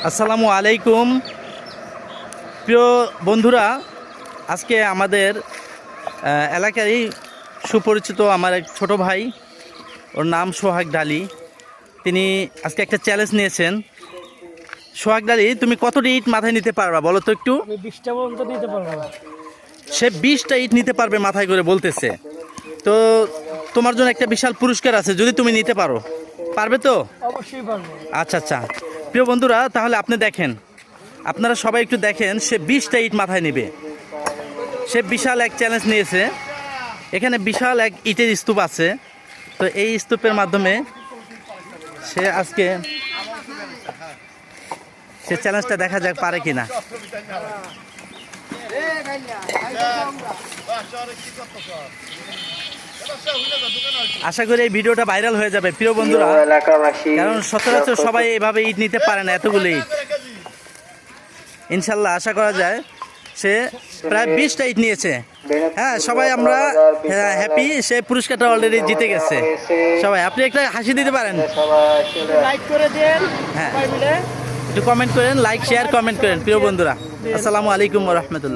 আসসালামু আলাইকুম প্রিয় বন্ধুরা, আজকে আমাদের এলাকারই সুপরিচিত আমার এক ছোট ভাই, ওর নাম সোহাগ ডালি। তিনি আজকে একটা চ্যালেঞ্জ নিয়েছেন। সোহাগ ডালি, তুমি কতটি ইট মাথায় নিতে পারবা বলো তো একটু? 20টা পর্যন্ত নিতে পারবো। সে 20টা ইট নিতে পারবে মাথায় করে বলতেছে। তো তোমার জন্য একটা বিশাল পুরস্কার আছে যদি তুমি নিতে পারো। পারবে তো? অবশ্যই পারবো। আচ্ছা আচ্ছা, প্রিয় বন্ধুরা, তাহলে আপনি দেখেন, আপনারা সবাই একটু দেখেন, সে 20টা ইট মাথায় নেবে। সে বিশাল এক চ্যালেঞ্জ নিয়েছে। এখানে বিশাল এক ইটের স্তূপ আছে। তো এই স্তূপের মাধ্যমে সে আজকে সে চ্যালেঞ্জটা দেখা যাক পারে কিনা। আশা করি এই ভিডিওটা ভাইরাল হয়ে যাবে প্রিয় বন্ধুরা, কারণ সচরাচর সবাই এভাবে ইট নিতে পারে না, এতগুলো ইট। ইনশাল্লাহ আশা করা যায় সে প্রায় 20টা ইট নিয়েছে। হ্যাঁ, সবাই আমরা হ্যাপি, সে পুরস্কারটা অলরেডি জিতে গেছে। সবাই আপনি একটা হাসি দিতে পারেন, লাইক করে দেন, হ্যাঁ সবাই মিলে একটু কমেন্ট করেন, লাইক শেয়ার কমেন্ট করেন প্রিয় বন্ধুরা। আসসালামু আলাইকুম ওয়া রাহমাতুল্লাহ।